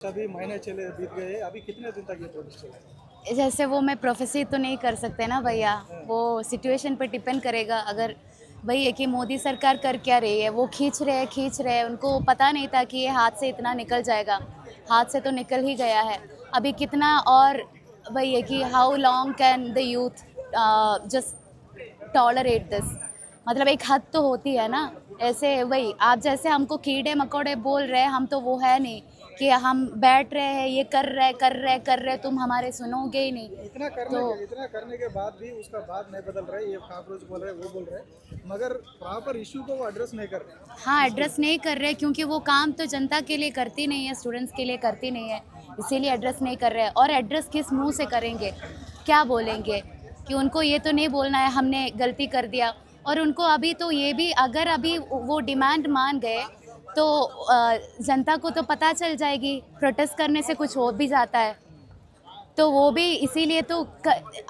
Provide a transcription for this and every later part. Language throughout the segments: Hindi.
अभी महीने चले बीत गए, अभी कितने दिन तक ये प्रोटेस्ट चलेगा? जैसे वो मैं प्रोफेसी तो नहीं कर सकते ना भैया, वो सिचुएशन पे डिपेंड करेगा। अगर वही है कि मोदी सरकार कर क्या रही है, वो खींच रहे हैं, उनको पता नहीं था कि ये हाथ से इतना निकल जाएगा। हाथ से तो निकल ही गया है। अभी कितना और वही है कि how long can the youth just tolerate this. मतलब एक हद तो होती है ना। ऐसे वही आप जैसे हमको कीड़े मकोड़े बोल रहे हैं, हम तो वो है नहीं कि हम बैठ रहे हैं, ये कर रहे, तुम हमारे सुनोगे ही नहीं। तो इतना करने के बाद भी उसका बात नहीं बदल रहे, ये कॉकरोच बोल रहे, वो बोल रहे, मगर प्रॉपर इशू को वो एड्रेस नहीं कर रहे। हाँ, एड्रेस नहीं कर रहे क्योंकि वो काम तो जनता के लिए करती नहीं है, स्टूडेंट्स के लिए करती नहीं है, इसीलिए एड्रेस नहीं कर रहे हैं। और एड्रेस किस मुंह से करेंगे, क्या बोलेंगे? कि उनको ये तो नहीं बोलना है हमने गलती कर दिया। और उनको अभी तो ये भी, अगर अभी वो डिमांड मान गए तो जनता को तो पता चल जाएगी, प्रोटेस्ट करने से कुछ हो भी जाता है। तो वो भी इसीलिए तो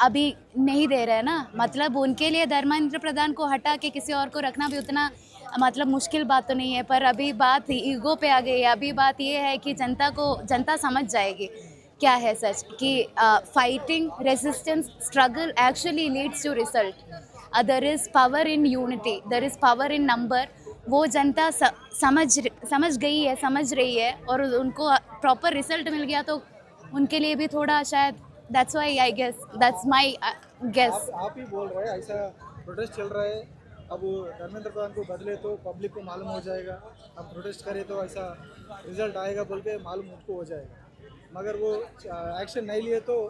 अभी नहीं दे रहे हैं ना। मतलब उनके लिए धर्मेंद्र प्रधान को हटा के किसी और को रखना भी उतना मतलब मुश्किल बात तो नहीं है, पर अभी बात ईगो पे आ गई है। अभी बात ये है कि जनता समझ जाएगी क्या है सच, कि fighting resistance struggle actually leads to result. There is power in unity, there is power in number. वो जनता समझ गई है, समझ रही है, और उनको प्रॉपर रिजल्ट मिल गया तो उनके लिए भी थोड़ा शायद, that's why I guess, that's my guess. आप ही बोल रहे हैं ऐसा प्रोटेस्ट चल रहा है। अब धर्मेंद्र प्रधान को बदले तो पब्लिक को मालूम हो जाएगा, अब प्रोटेस्ट करे तो ऐसा रिजल्ट आएगा बोल के मालूम उनको हो जाएगा, मगर वो एक्शन नहीं लिए तो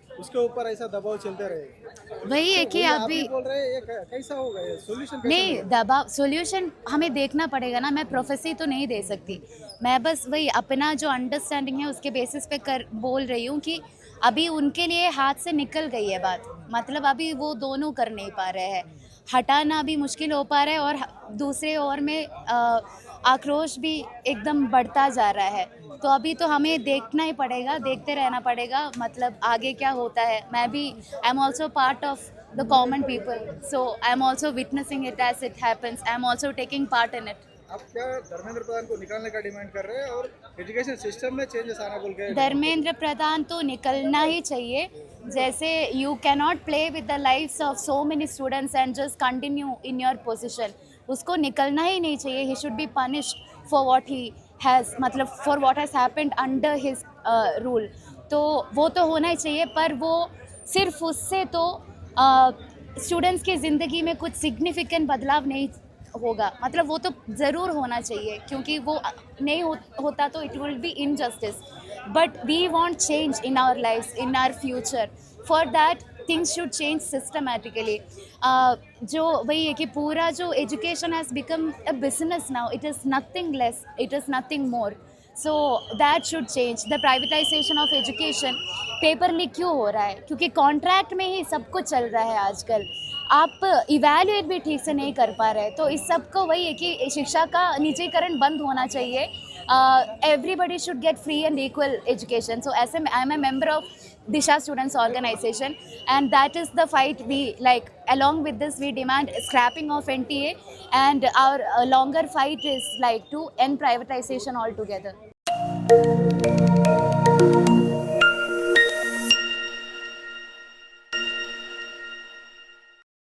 उसके ऊपर ऐसा दबाव चलते रहेगा। वही है तो कि वही आप अभी ही बोल रहे हैं, ये कैसा होगा, ये सोल्यूशन कैसे नहीं, मिलेगा? दबाव सॉल्यूशन हमें देखना पड़ेगा ना। मैं प्रोफेसी तो नहीं दे सकती, मैं बस वही अपना जो अंडरस्टैंडिंग है उसके बेसिस पे कर बोल रही हूँ कि अभी उनके लिए हाथ से निकल गई है बात। मतलब अभी वो दोनों कर नहीं पा रहे हैं, हटाना भी मुश्किल हो पा रहा है, और दूसरे ओर में आक्रोश भी एकदम बढ़ता जा रहा है। तो अभी तो हमें देखना ही पड़ेगा, देखते रहना पड़ेगा, मतलब आगे क्या होता है। मैं भी I am also part of the common people, so I'm also witnessing it as it happens. I'm also taking part in it. आप क्या धर्मेंद्र प्रधान को निकालने का डिमांड कर रहे हैं और एजुकेशन सिस्टम में चेंजेस आना बोल के डिमांड कर धर्मेंद्र प्रधान तो निकलना ही चाहिए। जैसे you can not play with the lifes of so many students and just continue in your position. उसको निकलना ही नहीं चाहिए। He should be punished for what he has, मतलब for what has happened under his rule. तो वो तो होना ही चाहिए, पर वो सिर्फ उससे तो स्टूडेंट्स की ज़िंदगी में कुछ सिग्निफिकेंट बदलाव नहीं होगा। मतलब वो तो ज़रूर होना चाहिए, क्योंकि वो नहीं होता तो it will be injustice. But we want change in our lifes, in our future. For that things should change systematically. जो वही है कि पूरा जो education has become a business now, it is nothing less, it is nothing more. So that should change. The privatization of education paper leak क्यों हो रहा है? क्योंकि कॉन्ट्रैक्ट में ही सब कुछ चल रहा है आजकल। आप इवैल्यूएट भी ठीक से नहीं कर पा रहे। तो इस सब को वही है कि शिक्षा का निजीकरण बंद होना चाहिए। Everybody should get free and equal education. So ऐसे I am a member of Disha students organisation, and that is the fight we like. along with this we demand scrapping of NTA, and our longer fight is like to end privatization altogether.